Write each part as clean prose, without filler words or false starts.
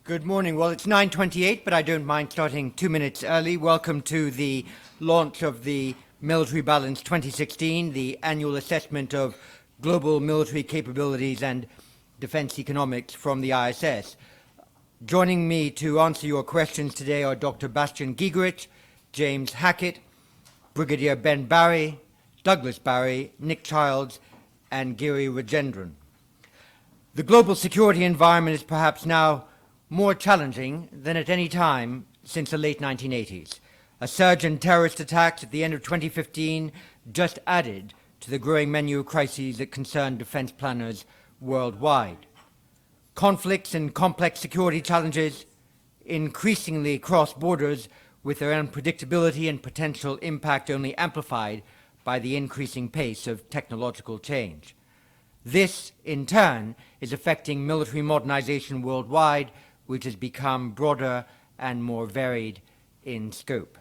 Good morning. Well, it's 9:28, but I don't mind starting 2 minutes early. Welcome to the launch of the Military Balance 2016, the annual assessment of global military capabilities and defense economics from the ISS. Joining me to answer your questions today are Dr. Bastian Giegerich, James Hackett, Brigadier Ben Barry, Douglas Barry, Nick Childs, and Giri Rajendran. The global security environment is perhaps now more challenging than at any time since the late 1980s. A surge in terrorist attacks at the end of 2015 just added to the growing menu of crises that concern defense planners worldwide. Conflicts and complex security challenges increasingly cross borders, with their unpredictability and potential impact only amplified by the increasing pace of technological change. This, in turn, is affecting military modernization worldwide, which has become broader and more varied in scope.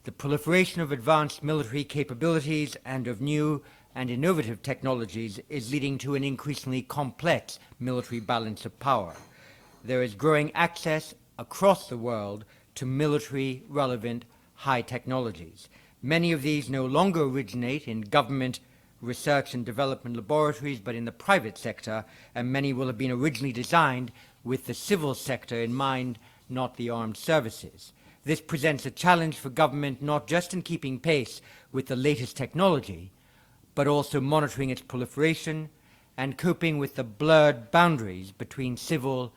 The proliferation of advanced military capabilities and of new and innovative technologies is leading to an increasingly complex military balance of power. There is growing access across the world to military-relevant high technologies. Many of these no longer originate in government research and development laboratories, but in the private sector, and many will have been originally designed with the civil sector in mind, not the armed services. This presents a challenge for government not just in keeping pace with the latest technology, but also monitoring its proliferation and coping with the blurred boundaries between civil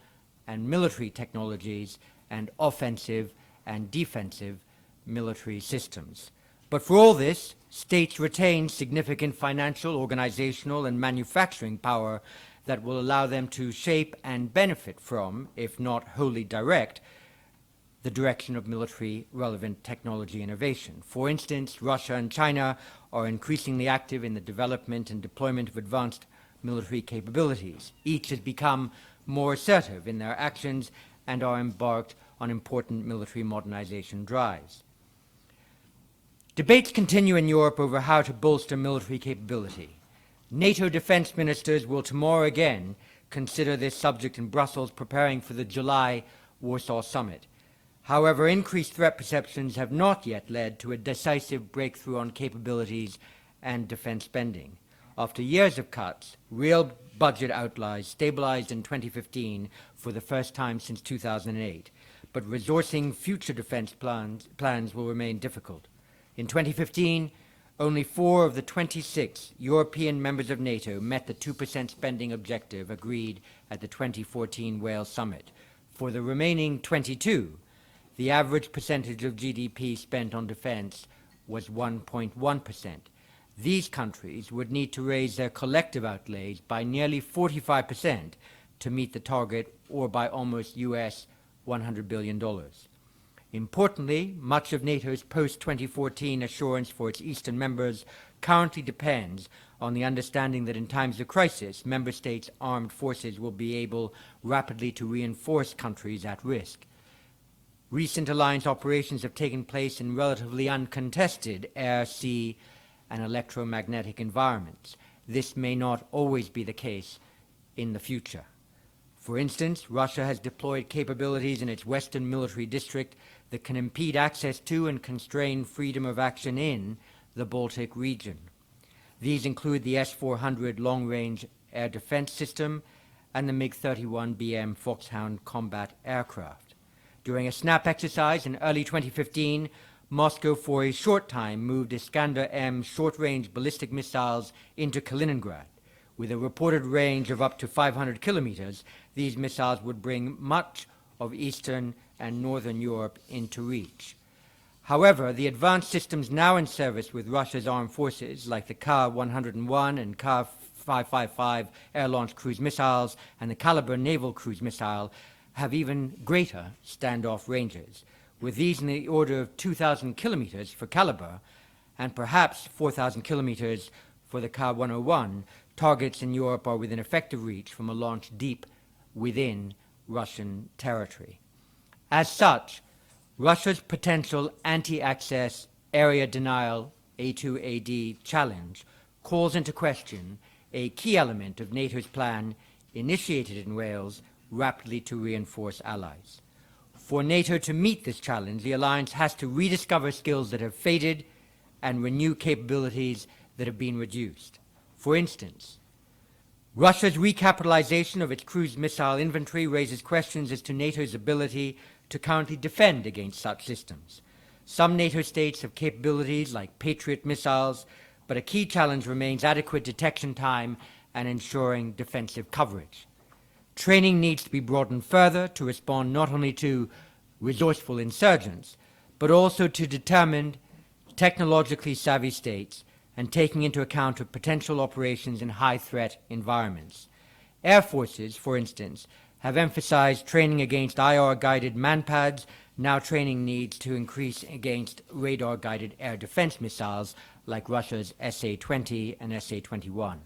and military technologies and offensive and defensive military systems. But for all this, states retain significant financial, organizational, and manufacturing power that will allow them to shape and benefit from, if not wholly direct, the direction of military-relevant technology innovation. For instance, Russia and China are increasingly active in the development and deployment of advanced military capabilities. Each has become more assertive in their actions and are embarked on important military modernization drives. Debates continue in Europe over how to bolster military capability. NATO defense ministers will tomorrow again consider this subject in Brussels, preparing for the July Warsaw summit. However, increased threat perceptions have not yet led to a decisive breakthrough on capabilities and defense spending. After years of cuts, real budget outlays stabilized in 2015 for the first time since 2008, but resourcing future defense plans will remain difficult. In 2015, only 4 of the 26 European members of NATO met the 2% spending objective agreed at the 2014 Wales summit. For the remaining 22, the average percentage of GDP spent on defense was 1.1%. These countries would need to raise their collective outlays by nearly 45% to meet the target, or by almost US $100 billion. Importantly, much of NATO's post-2014 assurance for its eastern members currently depends on the understanding that in times of crisis, member states' armed forces will be able rapidly to reinforce countries at risk. Recent alliance operations have taken place in relatively uncontested air, sea, and electromagnetic environments. This may not always be the case in the future. For instance, Russia has deployed capabilities in its western military district that can impede access to and constrain freedom of action in the Baltic region. These include the S-400 long-range air defense system and the MiG-31BM Foxhound combat aircraft. During a snap exercise in early 2015, Moscow for a short time moved Iskander-M short-range ballistic missiles into Kaliningrad. With a reported range of up to 500 kilometers, these missiles would bring much of Eastern and Northern Europe into reach. However, the advanced systems now in service with Russia's armed forces, like the Ka-101 and Ka-555 air-launched cruise missiles and the Kalibr naval cruise missile, have even greater standoff ranges, with these in the order of 2,000 kilometers for Kalibr and perhaps 4,000 kilometers for the Ka-101. Targets in Europe are within effective reach from a launch deep within Russian territory. As such, Russia's potential anti-access area denial A2AD challenge calls into question a key element of NATO's plan initiated in Wales rapidly to reinforce allies. For NATO to meet this challenge, the alliance has to rediscover skills that have faded and renew capabilities that have been reduced. For instance, Russia's recapitalization of its cruise missile inventory raises questions as to NATO's ability to currently defend against such systems. Some NATO states have capabilities like Patriot missiles, but a key challenge remains adequate detection time and ensuring defensive coverage. Training needs to be broadened further to respond not only to resourceful insurgents, but also to determined, technologically savvy states, and taking into account of potential operations in high-threat environments. Air forces, for instance, have emphasized training against IR-guided manpads. Now training needs to increase against radar-guided air defense missiles like Russia's SA-20 and SA-21.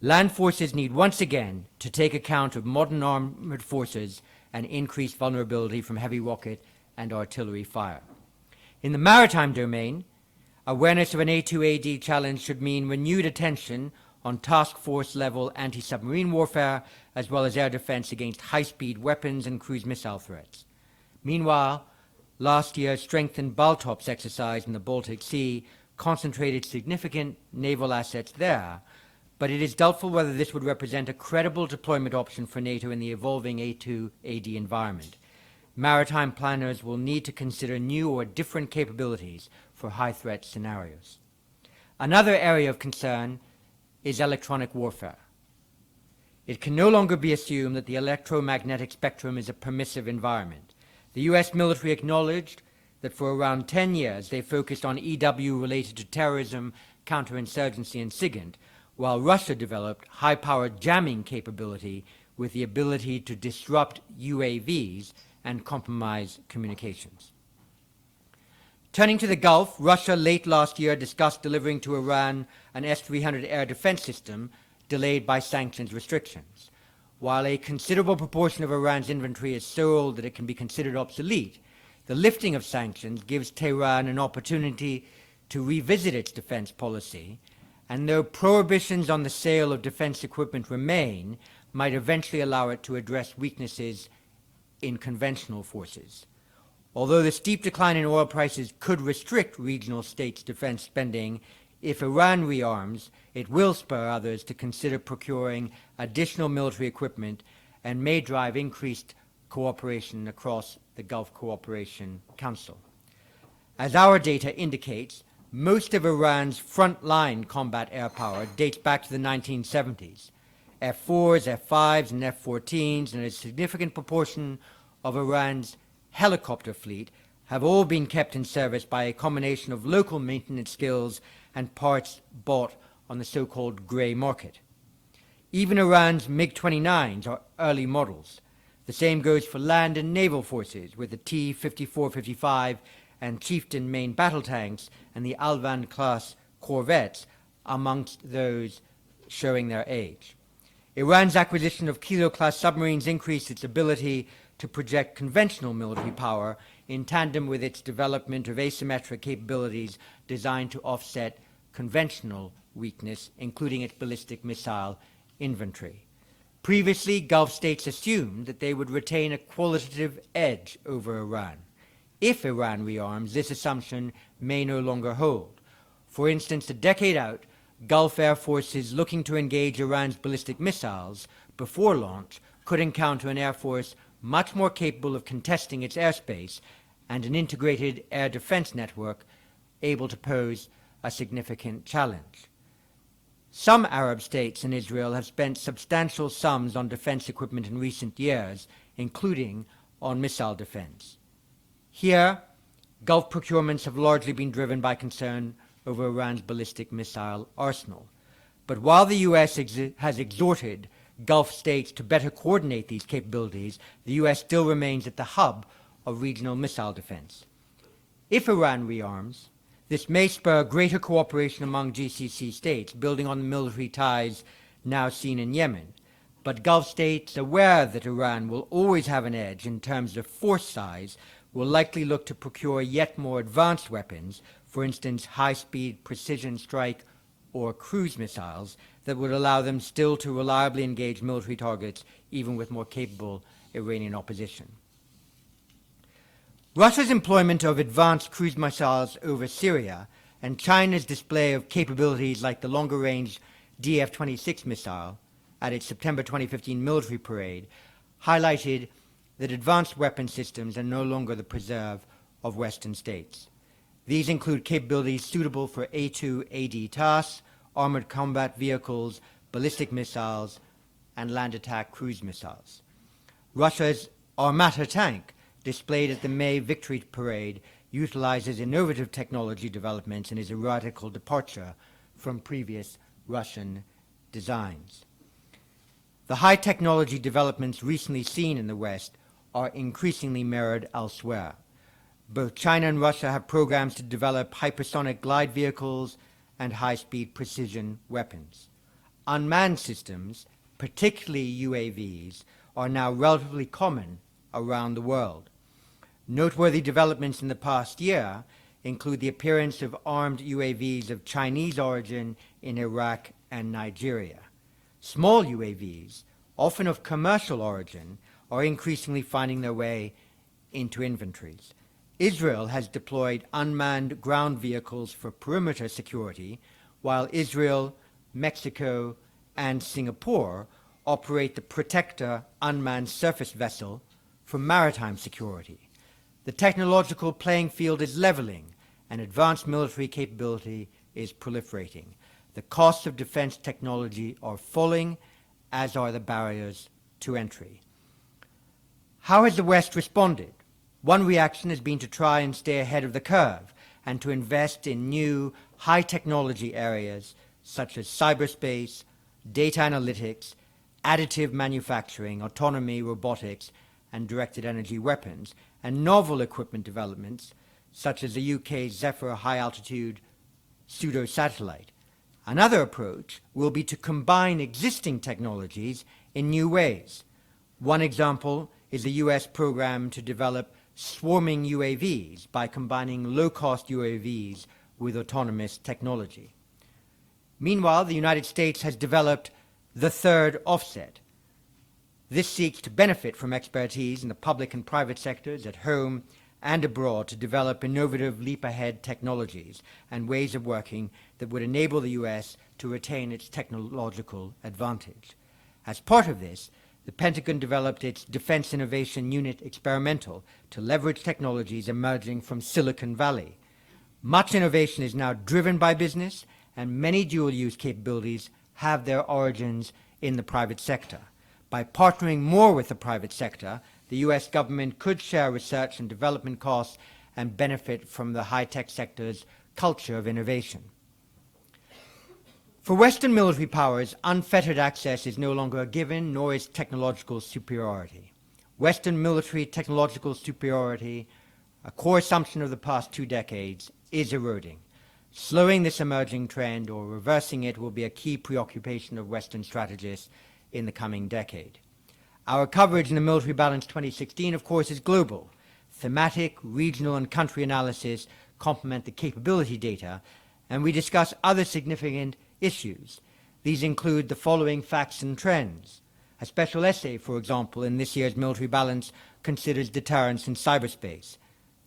Land forces need once again to take account of modern armored forces and increased vulnerability from heavy rocket and artillery fire. In the maritime domain, awareness of an A2AD challenge should mean renewed attention on task force level anti-submarine warfare, as well as air defense against high-speed weapons and cruise missile threats. Meanwhile, last year's strengthened Baltops exercise in the Baltic Sea concentrated significant naval assets there, but it is doubtful whether this would represent a credible deployment option for NATO in the evolving A2AD environment. Maritime planners will need to consider new or different capabilities for high-threat scenarios. Another area of concern is electronic warfare. It can no longer be assumed that the electromagnetic spectrum is a permissive environment. The U.S. military acknowledged that for around 10 years they focused on EW related to terrorism, counterinsurgency, and SIGINT, while Russia developed high-powered jamming capability with the ability to disrupt UAVs and compromise communications. Turning to the Gulf, Russia late last year discussed delivering to Iran an S-300 air defense system delayed by sanctions restrictions. While a considerable proportion of Iran's inventory is so old that it can be considered obsolete, the lifting of sanctions gives Tehran an opportunity to revisit its defense policy, and though prohibitions on the sale of defense equipment remain, might eventually allow it to address weaknesses in conventional forces. Although the steep decline in oil prices could restrict regional states' defense spending, if Iran rearms, it will spur others to consider procuring additional military equipment and may drive increased cooperation across the Gulf Cooperation Council. As our data indicates, most of Iran's frontline combat air power dates back to the 1970s. F-4s, F-5s, and F-14s, and a significant proportion of Iran's helicopter fleet have all been kept in service by a combination of local maintenance skills and parts bought on the so-called gray market. Even Iran's MiG-29s are early models. The same goes for land and naval forces, with the T-54-55 and Chieftain main battle tanks and the Alvan-class corvettes amongst those showing their age. Iran's acquisition of Kilo-class submarines increased its ability to project conventional military power in tandem with its development of asymmetric capabilities designed to offset conventional weakness, including its ballistic missile inventory. Previously, Gulf states assumed that they would retain a qualitative edge over Iran. If Iran rearms, this assumption may no longer hold. For instance, a decade out, Gulf air forces looking to engage Iran's ballistic missiles before launch could encounter an air force much more capable of contesting its airspace and an integrated air defense network able to pose a significant challenge. Some Arab states and Israel have spent substantial sums on defense equipment in recent years, including on missile defense. Here, Gulf procurements have largely been driven by concern over Iran's ballistic missile arsenal. But while the U.S. has exhorted Gulf states to better coordinate these capabilities, the U.S. still remains at the hub of regional missile defense. If Iran rearms, this may spur greater cooperation among GCC states, building on the military ties now seen in Yemen. But Gulf states, aware that Iran will always have an edge in terms of force size, will likely look to procure yet more advanced weapons, for instance, high-speed precision strike or cruise missiles, that would allow them still to reliably engage military targets, even with more capable Iranian opposition. Russia's employment of advanced cruise missiles over Syria and China's display of capabilities like the longer-range DF-26 missile at its September 2015 military parade highlighted that advanced weapon systems are no longer the preserve of Western states. These include capabilities suitable for A2AD tasks, armored combat vehicles, ballistic missiles, and land attack cruise missiles. Russia's Armata tank, displayed at the May Victory Parade, utilizes innovative technology developments and is a radical departure from previous Russian designs. The high technology developments recently seen in the West are increasingly mirrored elsewhere. Both China and Russia have programs to develop hypersonic glide vehicles and high-speed precision weapons. Unmanned systems, particularly UAVs, are now relatively common around the world. Noteworthy developments in the past year include the appearance of armed UAVs of Chinese origin in Iraq and Nigeria. Small UAVs, often of commercial origin, are increasingly finding their way into inventories. Israel has deployed unmanned ground vehicles for perimeter security, while Israel, Mexico, and Singapore operate the Protector unmanned surface vessel for maritime security. The technological playing field is leveling, and advanced military capability is proliferating. The costs of defense technology are falling, as are the barriers to entry. How has the West responded? One reaction has been to try and stay ahead of the curve and to invest in new high-technology areas such as cyberspace, data analytics, additive manufacturing, autonomy, robotics, and directed energy weapons, and novel equipment developments such as the UK's Zephyr high-altitude pseudo-satellite. Another approach will be to combine existing technologies in new ways. One example is the US program to develop swarming UAVs by combining low-cost UAVs with autonomous technology. Meanwhile, the United States has developed the third offset. This seeks to benefit from expertise in the public and private sectors at home and abroad to develop innovative leap-ahead technologies and ways of working that would enable the US to retain its technological advantage. As part of this, the Pentagon developed its Defense Innovation Unit Experimental to leverage technologies emerging from Silicon Valley. Much innovation is now driven by business, and many dual-use capabilities have their origins in the private sector. By partnering more with the private sector, the U.S. government could share research and development costs and benefit from the high-tech sector's culture of innovation. For Western military powers, unfettered access is no longer a given, nor is technological superiority. Western military technological superiority, a core assumption of the past 2 decades, is eroding. Slowing this emerging trend or reversing it will be a key preoccupation of Western strategists in the coming decade. Our coverage in the Military Balance 2016, of course, is global. Thematic, regional, and country analysis complement the capability data, and we discuss other significant issues. These include the following facts and trends. A special essay, for example, in this year's Military Balance considers deterrence in cyberspace.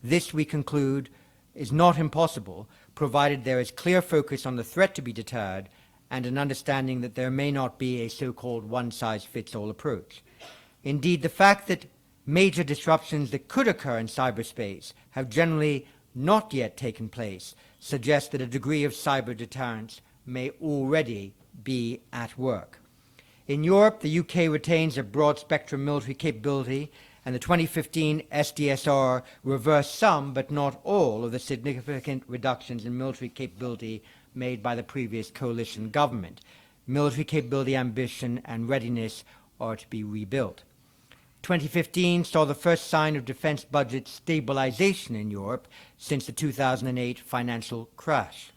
This, we conclude, is not impossible, provided there is clear focus on the threat to be deterred and an understanding that there may not be a so-called one-size-fits-all approach. Indeed, the fact that major disruptions that could occur in cyberspace have generally not yet taken place suggests that a degree of cyber deterrence may already be at work. In Europe, the UK retains a broad-spectrum military capability, and the 2015 SDSR reversed some, but not all, of the significant reductions in military capability made by the previous coalition government. Military capability, ambition, and readiness are to be rebuilt. 2015 saw the first sign of defense budget stabilization in Europe since the 2008 financial crash.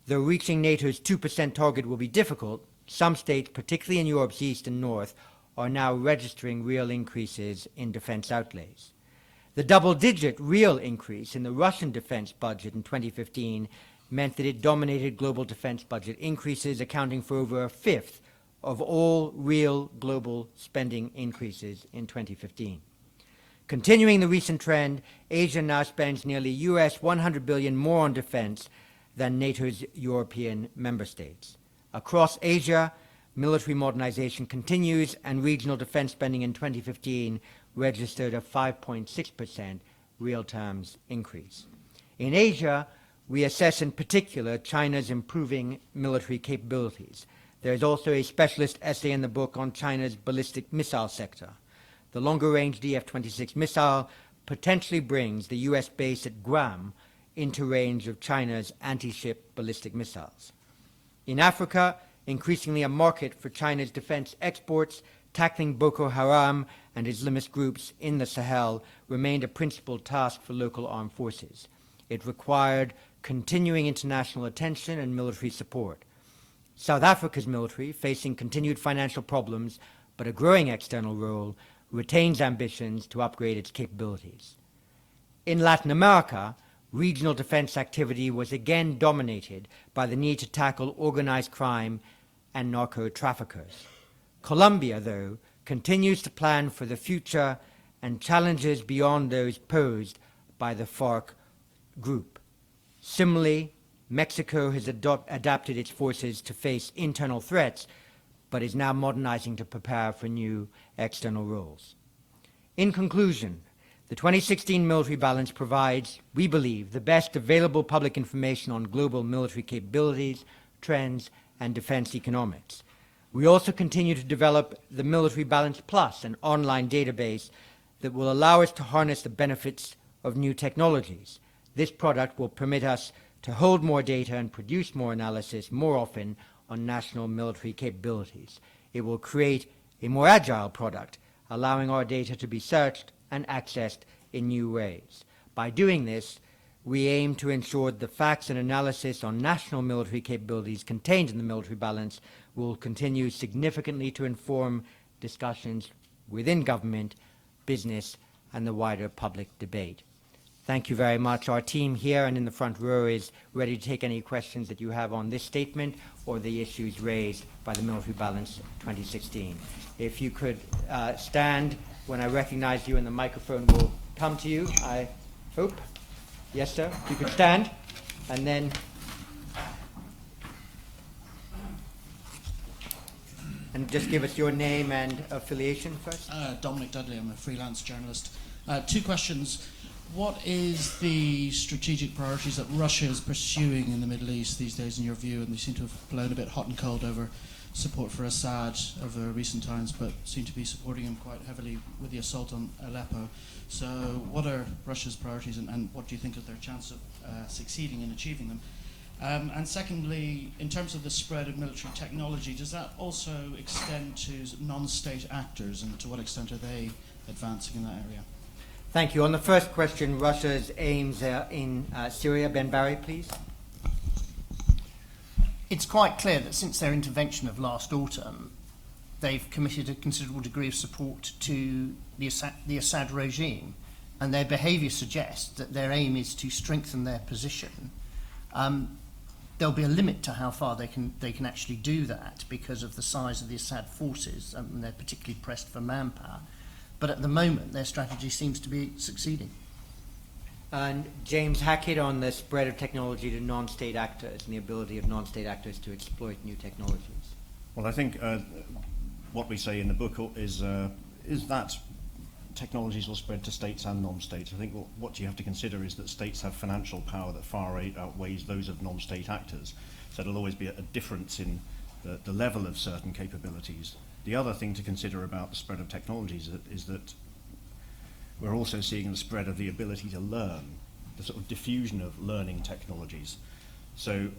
Though reaching NATO's 2% target will be difficult, some states, particularly in Europe's east and north, are now registering real increases in defense outlays. The double-digit real increase in the Russian defense budget in 2015 meant that it dominated global defense budget increases, accounting for over a fifth of all real global spending increases in 2015. Continuing the recent trend, Asia now spends nearly US $100 billion more on defense than NATO's European member states. Across Asia, military modernization continues, and regional defense spending in 2015 registered a 5.6% real terms increase. In Asia, we assess in particular China's improving military capabilities. There is also a specialist essay in the book on China's ballistic missile sector. The longer-range DF-26 missile potentially brings the US base at Guam into range of China's anti-ship ballistic missiles. In Africa, increasingly a market for China's defense exports, tackling Boko Haram and Islamist groups in the Sahel remained a principal task for local armed forces. It required continuing international attention and military support. South Africa's military, facing continued financial problems but a growing external role, retains ambitions to upgrade its capabilities. In Latin America, regional defense activity was again dominated by the need to tackle organized crime and narco-traffickers. Colombia, though, continues to plan for the future and challenges beyond those posed by the FARC group. Similarly, Mexico has adapted its forces to face internal threats, but is now modernizing to prepare for new external roles. In conclusion, the 2016 military balance provides, we believe, the best available public information on global military capabilities, trends, and defense economics. We also continue to develop the Military Balance Plus, an online database that will allow us to harness the benefits of new technologies. This product will permit us to hold more data and produce more analysis more often on national military capabilities. It will create a more agile product, allowing our data to be searched and accessed in new ways. By doing this, we aim to ensure the facts and analysis on national military capabilities contained in the military balance will continue significantly to inform discussions within government, business, and the wider public debate. Thank you very much. Our team here and in the front row is ready to take any questions that you have on this statement or the issues raised by the Military Balance 2016. If you could stand when I recognize you and the microphone will come to you, I hope. Yes, sir. If you could stand, and then just give us your name and affiliation first. Dominic Dudley. I'm a freelance journalist. Two questions. What is the strategic priorities that Russia is pursuing in the Middle East these days, in your view? And they seem to have blown a bit hot and cold over support for Assad over recent times, but seem to be supporting him quite heavily with the assault on Aleppo. So what are Russia's priorities, and what do you think of their chance of succeeding in achieving them? And secondly, in terms of the spread of military technology, does that also extend to non-state actors, and to what extent are they advancing in that area? Thank you. On the first question, Russia's aims in Syria. Ben Barry, please. It's quite clear that since their intervention of last autumn, they've committed a considerable degree of support to the Assad regime, and their behaviour suggests that their aim is to strengthen their position. There'll be a limit to how far they can actually do that because of the size of the Assad forces, and they're particularly pressed for manpower. But at the moment, their strategy seems to be succeeding. And James Hackett on the spread of technology to non-state actors and the ability of non-state actors to exploit new technologies. Well, I think what we say in the book is that technologies will spread to states and non-states. I think what you have to consider is that states have financial power that far outweighs those of non-state actors. So there'll always be a difference in the level of certain capabilities. The other thing to consider about the spread of technologies is that we're also seeing the spread of the ability to learn, the sort of diffusion of learning technologies. So,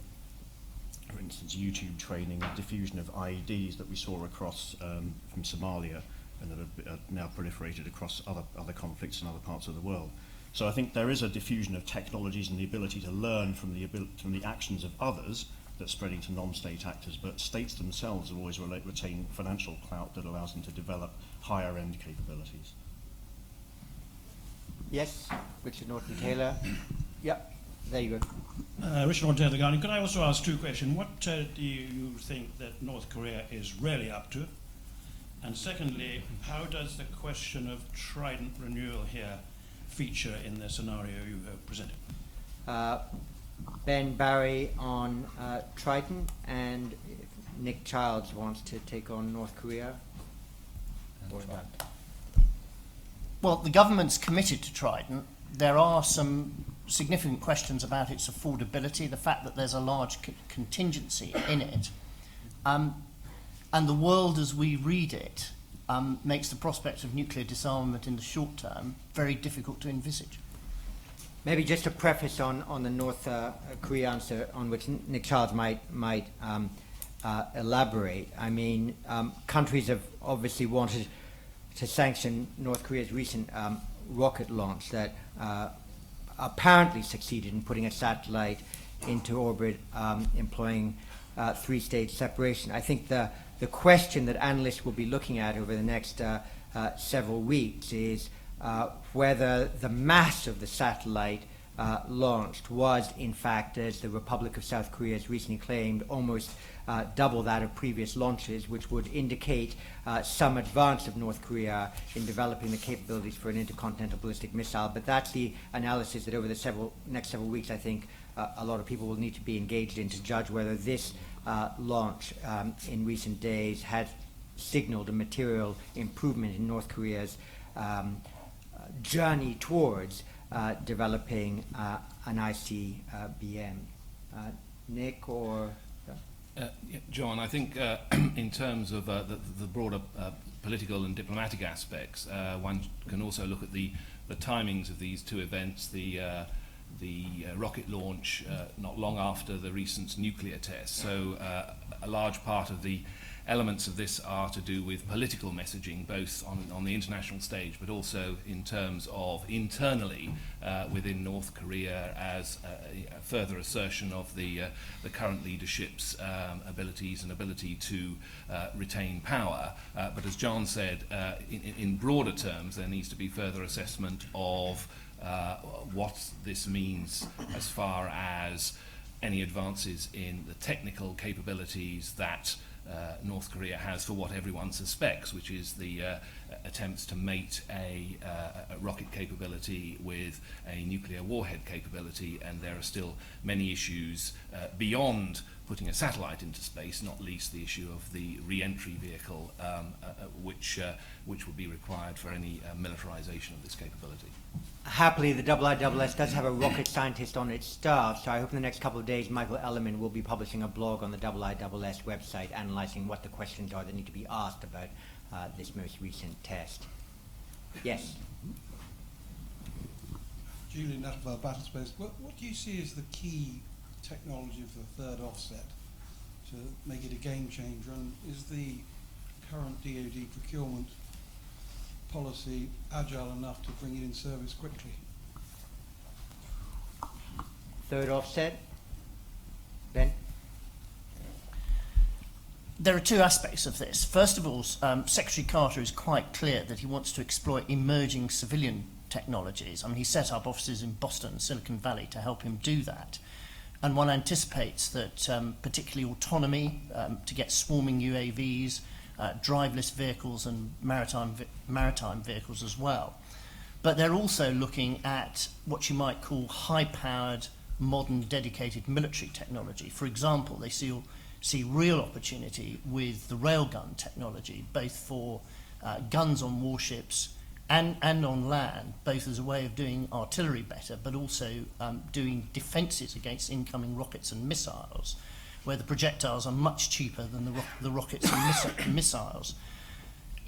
for instance, YouTube training, the diffusion of IEDs that we saw across from Somalia and that have now proliferated across other conflicts in other parts of the world. So I think there is a diffusion of technologies and the ability to learn from the actions of others that's spreading to non-state actors, but states themselves have always retain financial clout that allows them to develop higher-end capabilities. Yes, Richard Norton Taylor. Yeah. There you go. Richard Ortega, The Guardian. Could I also ask two questions? What do you think that North Korea is really up to? And secondly, how does the question of Trident renewal here feature in the scenario you have presented? Ben Barry on Trident, and if Nick Childs wants to take on North Korea. Well, the government's committed to Trident. There are some significant questions about its affordability, the fact that there's a large contingency in it. And the world as we read it makes the prospect of nuclear disarmament in the short term very difficult to envisage. Maybe just a preface on the North Korea answer, on which Nick Childs might elaborate. I mean, countries have obviously wanted to sanction North Korea's recent rocket launch that apparently succeeded in putting a satellite into orbit, employing three-stage separation. I think the question that analysts will be looking at over the next several weeks is whether the mass of the satellite launched was, in fact, as the Republic of South Korea has recently claimed, almost double that of previous launches, which would indicate some advance of North Korea in developing the capabilities for an intercontinental ballistic missile. But that's the analysis that over the next several weeks, I think, a lot of people will need to be engaged in to judge whether this launch in recent days had signaled a material improvement in North Korea's journey towards developing an ICBM. Nick or... John, I think in terms of the broader political and diplomatic aspects, one can also look at the timings of these two events, the rocket launch not long after the recent nuclear test. So a large part of the elements of this are to do with political messaging, both on the international stage, but also in terms of internally within North Korea as a further assertion of the current leadership's abilities and ability to retain power. But as John said, in broader terms, there needs to be further assessment of what this means as far as any advances in the technical capabilities that North Korea has for what everyone suspects, which is the attempts to mate a rocket capability with a nuclear warhead capability, and there are still many issues beyond putting a satellite into space, not least the issue of the re-entry vehicle, which would be required for any militarization of this capability. Happily, the IISS does have a rocket scientist on its staff, so I hope in the next couple of days Michael Ellerman will be publishing a blog on the IISS website analyzing what the questions are that need to be asked about this most recent test. Yes? Julian Nuttall, Battlespace. What do you see as the key technology for the third offset to make it a game changer? And is the current DoD procurement policy agile enough to bring it in service quickly? Third offset? Ben? There are two aspects of this. First of all, Secretary Carter is quite clear that he wants to exploit emerging civilian technologies. I mean, he set up offices in Boston and Silicon Valley to help him do that. And one anticipates that particularly autonomy to get swarming UAVs, driveless vehicles and maritime vehicles as well. But they're also looking at what you might call high-powered, modern, dedicated military technology. For example, they see real opportunity with the railgun technology, both for guns on warships and on land, both as a way of doing artillery better, but also doing defences against incoming rockets and missiles, where the projectiles are much cheaper than the rockets and missiles.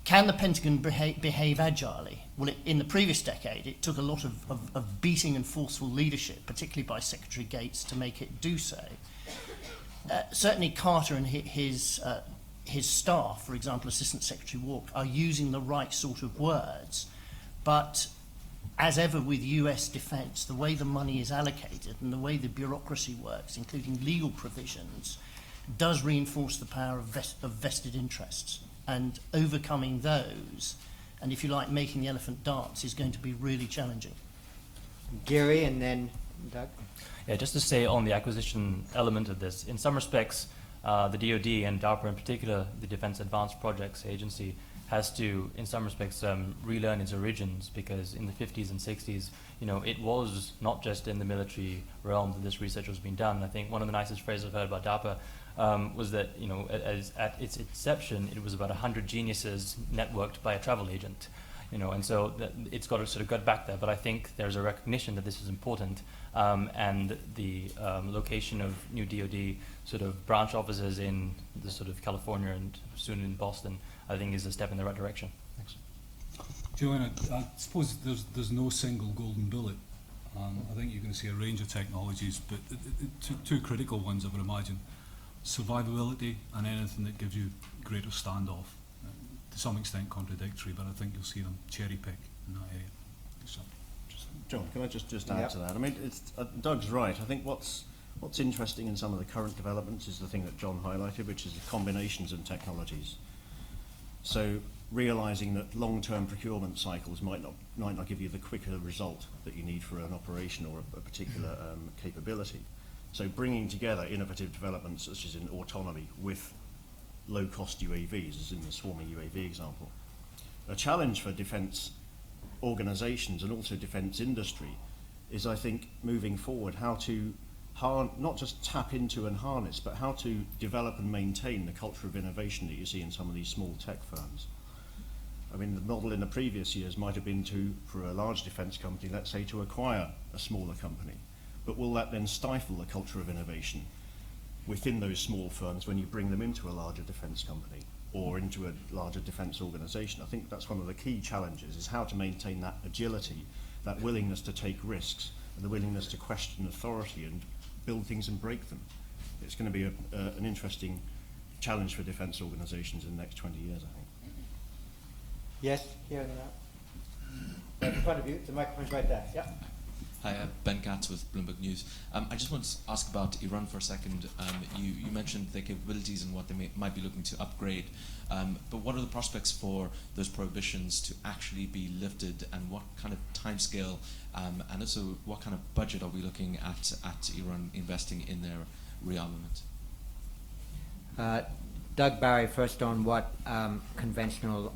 Can the Pentagon behave agilely? Well, in the previous decade, it took a lot of beating and forceful leadership, particularly by Secretary Gates, to make it do so. Certainly Carter and his staff, for example, Assistant Secretary Walk, are using the right sort of words. But as ever with US defence, the way the money is allocated and the way the bureaucracy works, including legal provisions, does reinforce the power of vested interests. And overcoming those, and if you like, making the elephant dance, is going to be really challenging. Gary and then Doug. Yeah, just to say on the acquisition element of this, in some respects, the DoD and DARPA in particular, the Defense Advanced Projects Agency, has to, in some respects, relearn its origins, because in the 50s and 60s, it was not just in the military realm that this research was being done. I think one of the nicest phrases I've heard about DARPA was that, at its inception, it was about 100 geniuses networked by a travel agent. And so it's got to sort of get back there. But I think there's a recognition that this is important, and the location of new DoD sort of branch offices in the sort of California and soon in Boston, I think is a step in the right direction. Thanks. Joanna, I suppose there's no single golden bullet. I think you're going to see a range of technologies, but two critical ones I would imagine: survivability and anything that gives you greater standoff. To some extent contradictory, but I think you'll see them cherry pick in that area. So, John, can I just add to that? I mean, Doug's right. I think what's interesting in some of the current developments is the thing that John highlighted, which is the combinations of technologies. So realising that long-term procurement cycles might not give you the quicker result that you need for an operation or a particular capability. So bringing together innovative developments such as in autonomy with low-cost UAVs, as in the swarming UAV example. A challenge for defence organisations and also defence industry is, I think, moving forward, how to not just tap into and harness, but how to develop and maintain the culture of innovation that you see in some of these small tech firms. I mean, the model in the previous years might have been for a large defence company, let's say, to acquire a smaller company. But will that then stifle the culture of innovation within those small firms when you bring them into a larger defence company or into a larger defence organisation? I think that's one of the key challenges, is how to maintain that agility, that willingness to take risks, and the willingness to question authority and build things and break them. It's going to be an interesting challenge for defence organisations in the next 20 years, I think. Yes, here and there. Right in front of you, the microphone's right there. Yeah. Hi, Ben Katz with Bloomberg News. I just want to ask about Iran for a second. You mentioned their capabilities and what they might be looking to upgrade, but what are the prospects for those prohibitions to actually be lifted, and what kind of timescale, and also what kind of budget are we looking at Iran investing in their rearmament? Doug Barry, first on what conventional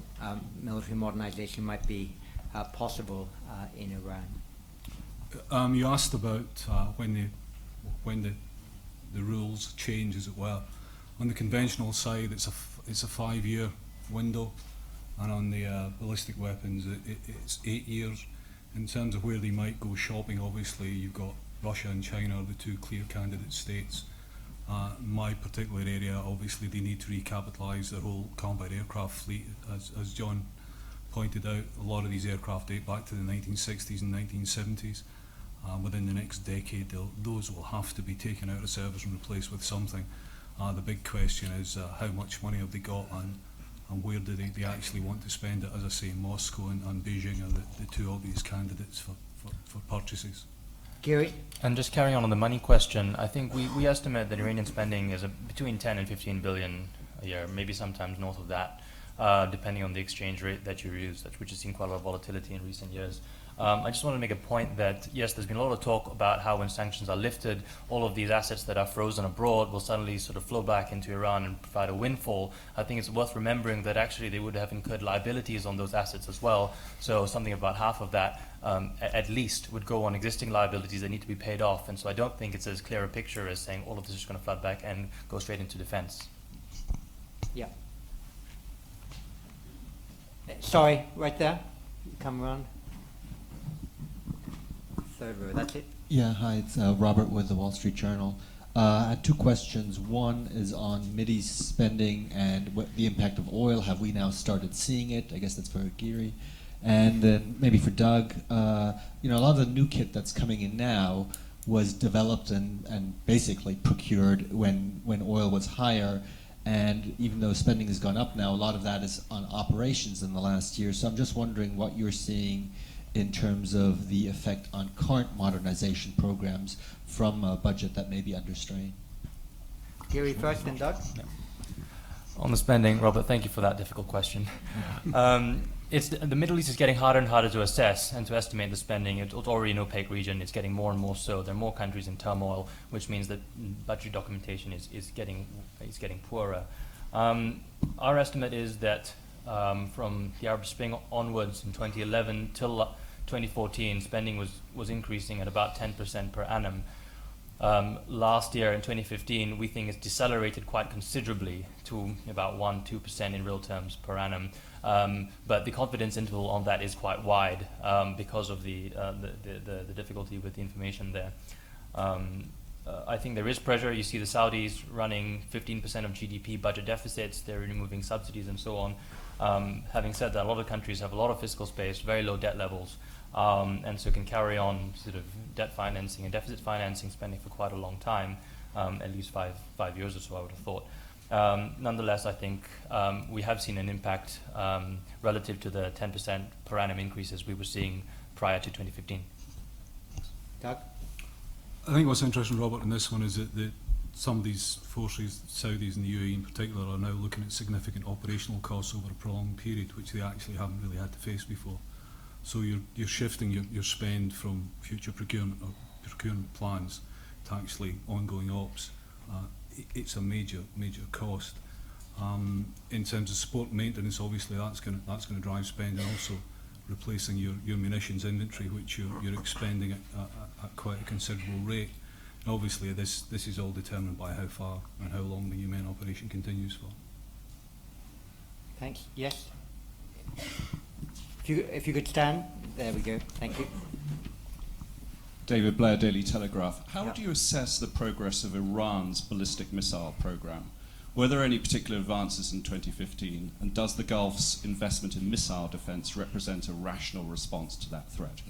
military modernization might be possible in Iran. You asked about when the rules change, as it were. On the conventional side, it's a 5-year window, and on the ballistic weapons, it's 8 years. In terms of where they might go shopping, obviously you've got Russia and China are the two clear candidate states. My particular area, obviously, they need to recapitalise their whole combat aircraft fleet, as John pointed out. A lot of these aircraft date back to the 1960s and 1970s. Within the next decade, those will have to be taken out of service and replaced with something. The big question is how much money have they got, and where do they actually want to spend it? As I say, Moscow and Beijing are the two obvious candidates for purchases. Gary? And just carrying on the money question, I think we estimate that Iranian spending is between 10 and 15 billion a year, maybe sometimes north of that, depending on the exchange rate that you use, which has seen quite a lot of volatility in recent years. I just want to make a point that, yes, there's been a lot of talk about how when sanctions are lifted, all of these assets that are frozen abroad will suddenly sort of flow back into Iran and provide a windfall. I think it's worth remembering that actually they would have incurred liabilities on those assets as well. So something about half of that, at least, would go on existing liabilities that need to be paid off. And so I don't think it's as clear a picture as saying all of this is going to flood back and go straight into defense. Yeah. Sorry, right there. Come around. Third row, that's it. Yeah, hi, it's Robert with the Wall Street Journal. I had two questions. One is on Mideast spending and what the impact of oil. Have we now started seeing it? I guess that's for Giri. And then maybe for Doug, a lot of the new kit that's coming in now was developed and basically procured when oil was higher. And even though spending has gone up now, a lot of that is on operations in the last year. So I'm just wondering what you're seeing in terms of the effect on current modernization programs from a budget that may be under strain. Gary first and Doug. On the spending, Robert, thank you for that difficult question. the Middle East is getting harder and harder to assess and to estimate the spending. It's already an opaque region. It's getting more and more so. There are more countries in turmoil, which means that budgetary documentation is getting poorer. Our estimate is that from the Arab Spring onwards in 2011 till 2014, spending was increasing at about 10% per annum. Last year, in 2015, we think it's decelerated quite considerably to about 1-2% in real terms per annum. But the confidence interval on that is quite wide because of the difficulty with the information there. I think there is pressure. You see the Saudis running 15% of GDP budget deficits. They're removing subsidies and so on. Having said that, a lot of countries have a lot of fiscal space, very low debt levels, and so can carry on sort of debt financing and deficit financing spending for quite a long time, at least five years or so, I would have thought. Nonetheless, I think we have seen an impact relative to the 10% per annum increases we were seeing prior to 2015. Doug? I think what's interesting, Robert, in this one is that some of these forces, Saudis and the UAE in particular, are now looking at significant operational costs over a prolonged period, which they actually haven't really had to face before. So you're shifting your spend from future procurement plans to actually ongoing ops. It's a major cost. In terms of support maintenance, obviously that's going to drive spend, and also replacing your munitions inventory, which you're expending at quite a considerable rate. And obviously this is all determined by how far and how long the UN operation continues for. Thanks. Yes? If you could stand. There we go. Thank you. David Blair, Daily Telegraph. How do you assess the progress of Iran's ballistic missile program? Were there any particular advances in 2015? And does the Gulf's investment in missile defense represent a rational response to that threat?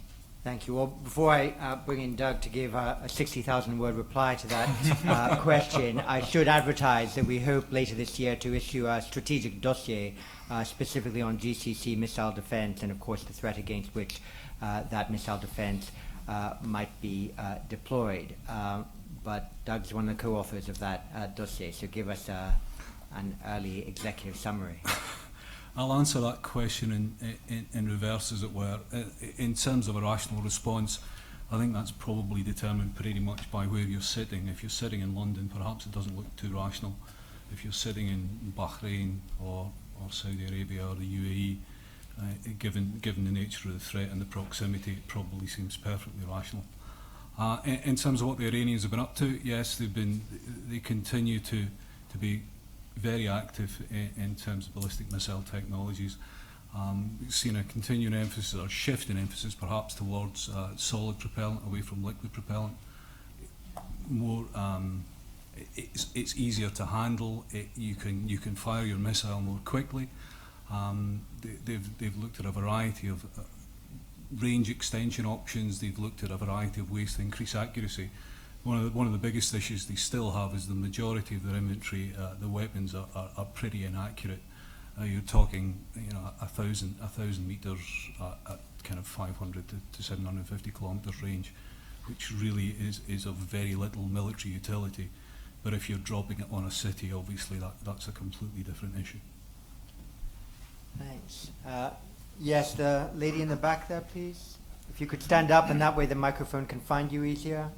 Thank you. Well, before I bring in Doug to give a 60,000-word reply to that question, I should advertise that we hope later this year to issue a strategic dossier specifically on GCC missile defense and, of course, the threat against which that missile defense might be deployed. But Doug's one of the co-authors of that dossier, so give us an early executive summary. I'll answer that question in reverse, as it were. In terms of a rational response, I think that's probably determined pretty much by where you're sitting. If you're sitting in London, perhaps it doesn't look too rational. If you're sitting in Bahrain or Saudi Arabia or the UAE, given the nature of the threat and the proximity, it probably seems perfectly rational. In terms of what the Iranians have been up to, yes, they continue to be very active in terms of ballistic missile technologies. We've seen a continuing emphasis, or shift in emphasis perhaps, towards solid propellant away from liquid propellant. More, it's easier to handle. You can fire your missile more quickly. They've looked at a variety of range extension options. They've looked at a variety of ways to increase accuracy. One of the biggest issues they still have is the majority of their inventory, the weapons are pretty inaccurate. You're talking, 1,000 meters at kind of 500 to 750 kilometers range, which really is of very little military utility. But if you're dropping it on a city, obviously that's a completely different issue. Thanks. Yes, the lady in the back there, please. If you could stand up, and that way the microphone can find you easier.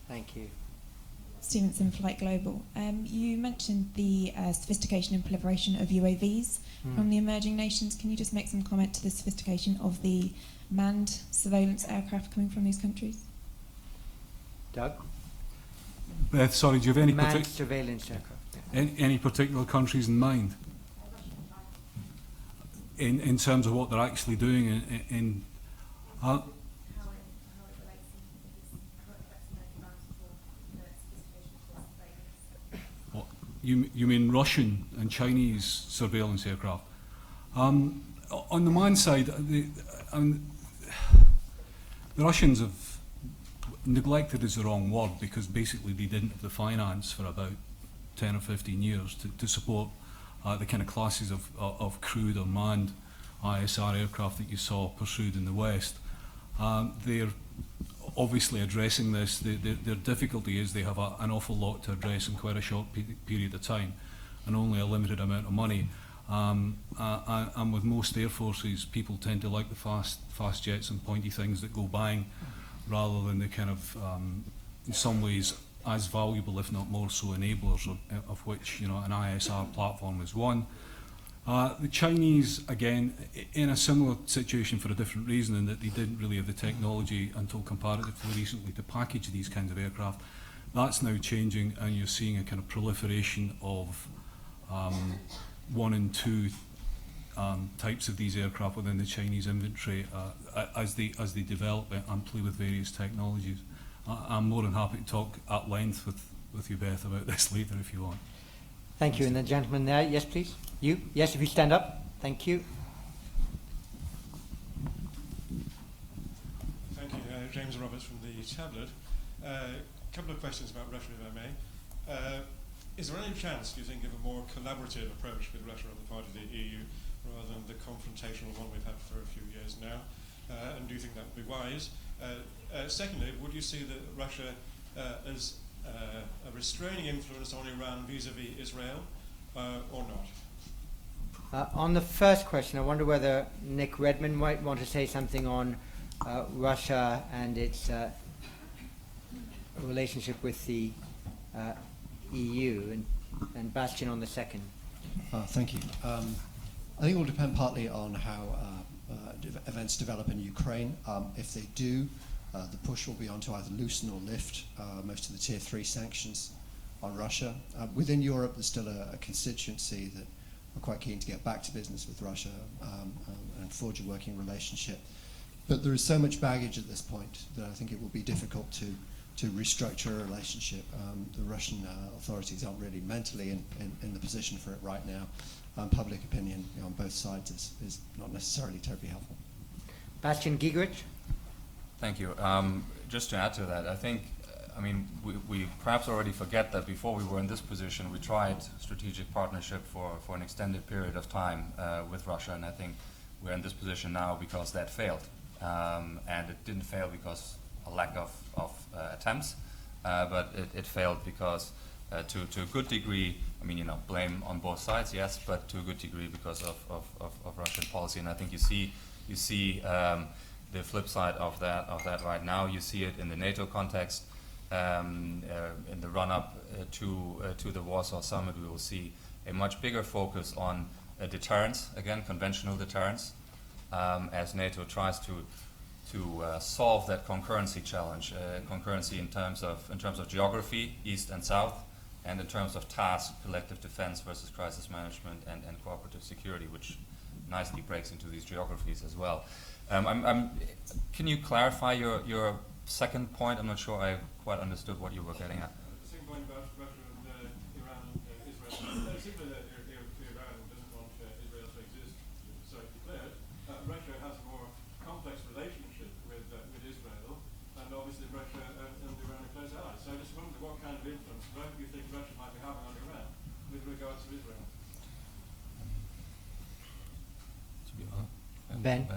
Thank you. Stevenson, Flight Global. You mentioned the sophistication and proliferation of UAVs from the emerging nations. Can you just make some comment to the sophistication of the manned surveillance aircraft coming from these countries? Doug? Beth, sorry, do you have any Manned surveillance aircraft. Yeah. any particular countries in mind? In terms of what they're actually doing in You mean Russian and Chinese surveillance aircraft? On the manned side, the Russians have neglected is the wrong word, because basically they didn't have the finance for about 10 or 15 years to support the kind of classes of crewed or manned ISR aircraft that you saw pursued in the West. They're obviously addressing this. Their difficulty is they have an awful lot to address in quite a short period of time, and only a limited amount of money. And with most air forces, people tend to like the fast jets and pointy things that go bang, rather than the kind of, in some ways, as valuable, if not more so, enablers of which, you know, an ISR platform is one. The Chinese, again, in a similar situation for a different reason, in that they didn't really have the technology until comparatively recently to package these kinds of aircraft. That's now changing, and you're seeing a kind of proliferation of 1 and 2 types of these aircraft within the Chinese inventory as they develop and play with various technologies. I'm more than happy to talk at length with you, Beth, about this later if you want. Thank you. And the gentleman there, yes, please. You, yes, if you stand up. Thank you. Thank you. James Roberts from the Tablet. A couple of questions about Russia, if I may. Is there any chance, do you think, of a more collaborative approach with Russia on the part of the EU rather than the confrontational one we've had for a few years now? And do you think that would be wise? Secondly, would you see that Russia as a restraining influence on Iran vis-à-vis Israel or not? On the first question, I wonder whether Nick Redmond might want to say something on Russia and its relationship with the EU, and Bastian on the second. Thank you. I think it will depend partly on how events develop in Ukraine. If they do, the push will be on to either loosen or lift most of the Tier 3 sanctions on Russia. Within Europe, there's still a constituency that are quite keen to get back to business with Russia and forge a working relationship. But there is so much baggage at this point that I think it will be difficult to restructure a relationship. The Russian authorities aren't really mentally in the position for it right now. Public opinion on both sides is not necessarily terribly helpful. Bastian Giegerich. Thank you. Just to add to that, I think, I mean, we perhaps already forget that before we were in this position, we tried strategic partnership for an extended period of time with Russia, and I think we're in this position now because that failed. And it didn't fail because a lack of attempts, but it failed because to a good degree, I mean, you know, blame on both sides, yes, but to a good degree because of Russian policy. And I think you see the flip side of that right now. You see it in the NATO context. In the run-up to the Warsaw Summit, we will see a much bigger focus on deterrence, again, conventional deterrence, as NATO tries to solve that concurrency challenge, concurrency in terms of geography, east and south, and in terms of task, collective defense versus crisis management and cooperative security, which nicely breaks into these geographies as well. Can you clarify your second point? I'm not sure I quite understood what you were getting at. The second point about Russia and Iran and Israel. It seems that Iran doesn't want Israel to exist, so declared. Russia has a more complex relationship with Israel, and obviously Russia and Iran are close allies. So I just wonder what kind of influence do you think Russia might be having on Iran with regards to Israel? Ben?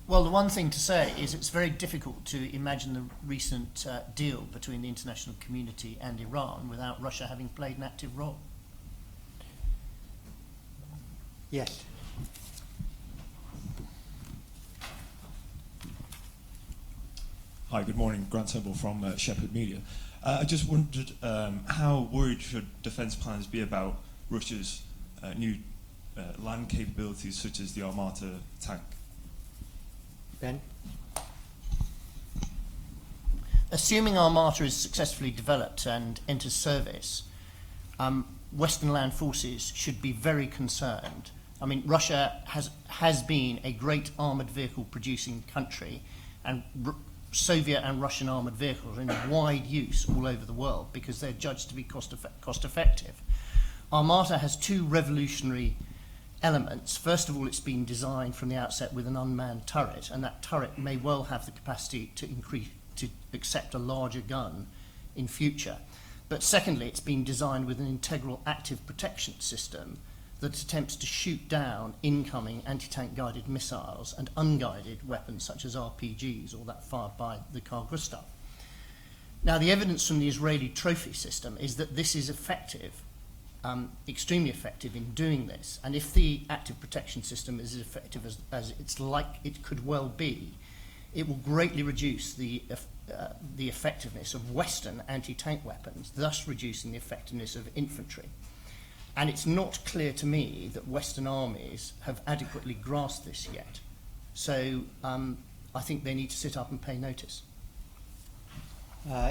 Well, the one thing to say is it's very difficult to imagine the recent deal between the international community and Iran without Russia having played an active role. Yes. Hi, good morning. Grant Turnbull from Shepherd Media. I just wondered how worried should defence planners be about Russia's new land capabilities such as the Armata tank? Ben? Assuming Armata is successfully developed and enters service, Western land forces should be very concerned. I mean, Russia has been a great armoured vehicle producing country, and Soviet and Russian armoured vehicles are in wide use all over the world because they're judged to be cost effective. Armata has two revolutionary elements. First of all, it's been designed from the outset with an unmanned turret, and that turret may well have the capacity to accept a larger gun in future. But secondly, it's been designed with an integral active protection system that attempts to shoot down incoming anti-tank guided missiles and unguided weapons such as RPGs or that fired by the Carl Gustav. Now, the evidence from the Israeli trophy system is that this is effective, extremely effective in doing this. And if the active protection system is as effective as it's like it could well be, it will greatly reduce the effectiveness of Western anti-tank weapons, thus reducing the effectiveness of infantry. And it's not clear to me that Western armies have adequately grasped this yet. So I think they need to sit up and pay notice.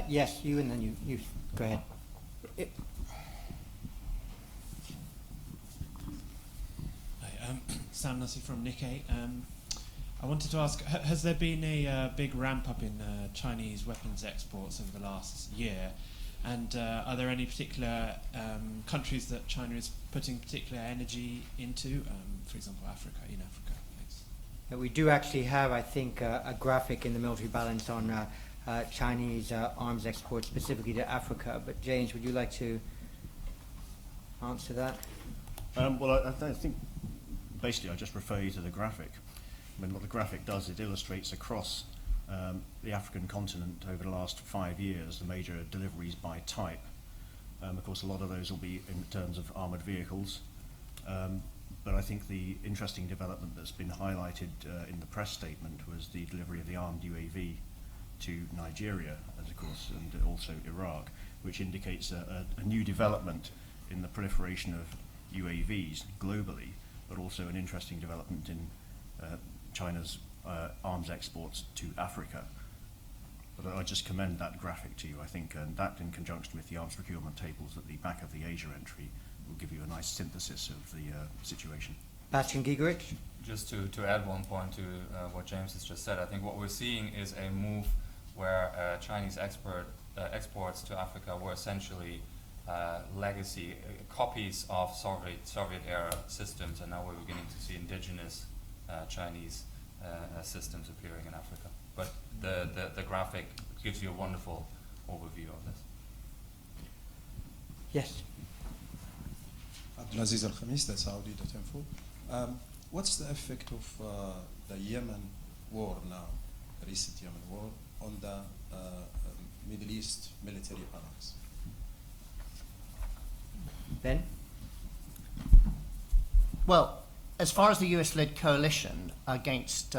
Yes, you, and then you go ahead. Hi, Sam Nussi from Nikkei. I wanted to ask, has there been a big ramp up in Chinese weapons exports over the last year? And are there any particular countries that China is putting particular energy into? For example, Africa, in Africa. Thanks. Yeah, we do actually have, I think, a graphic in the military balance on Chinese arms exports specifically to Africa. But James, would you like to answer that? Well, I think basically I just refer you to the graphic. I mean, what the graphic does, it illustrates across the African continent over the last 5 years the major deliveries by type. Of course, a lot of those will be in terms of armoured vehicles. But I think the interesting development that's been highlighted in the press statement was the delivery of the armed UAV to Nigeria, as of course, and also Iraq, which indicates a new development in the proliferation of UAVs globally, but also an interesting development in China's arms exports to Africa. But I just commend that graphic to you, I think, and that in conjunction with the arms procurement tables at the back of the Asia entry will give you a nice synthesis of the situation. Bastian Gigerich? Just to add one point to what James has just said, I think what we're seeing is a move where Chinese exports to Africa were essentially legacy copies of Soviet-era systems, and now we're beginning to see indigenous Chinese systems appearing in Africa. But the graphic gives you a wonderful overview of this. Yes. Abdulaziz Al-Khamis, that's Saudi.info. What's the effect of the Yemen war now, the recent Yemen war, on the Middle East military allies? Ben? Well, as far as the US-led coalition against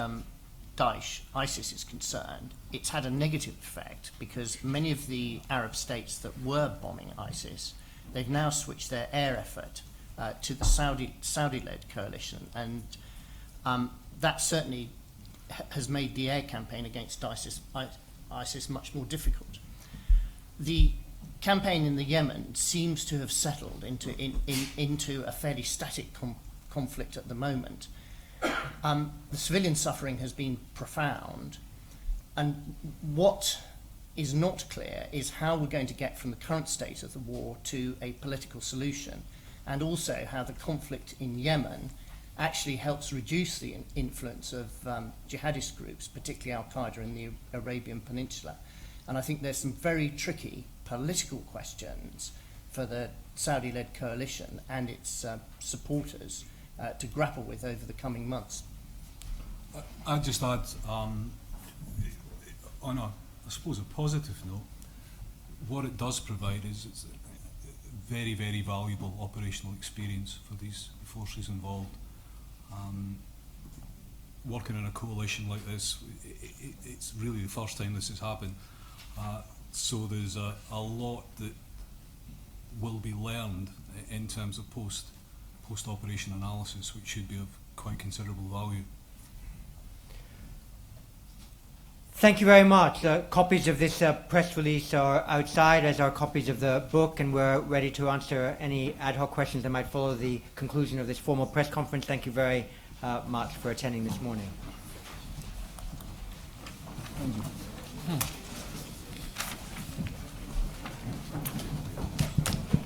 Daesh, ISIS is concerned, it's had a negative effect because many of the Arab states that were bombing ISIS, they've now switched their air effort to the Saudi-led coalition, and that certainly has made the air campaign against ISIS much more difficult. The campaign in the Yemen seems to have settled into a fairly static conflict at the moment. The civilian suffering has been profound, and what is not clear is how we're going to get from the current state of the war to a political solution, and also how the conflict in Yemen actually helps reduce the influence of jihadist groups, particularly Al-Qaeda in the Arabian Peninsula. And I think there's some very tricky political questions for the Saudi-led coalition and its supporters to grapple with over the coming months. I'd just add, on a, I suppose, a positive note, what it does provide is it's a very, very valuable operational experience for these forces involved. Working in a coalition like this, it's really the first time this has happened. So there's a lot that will be learned in terms of post-operation analysis, which should be of quite considerable value. Thank you very much. Copies of this press release are outside, as are copies of the book, and we're ready to answer any ad hoc questions that might follow the conclusion of this formal press conference. Thank you very much for attending this morning. Thank you.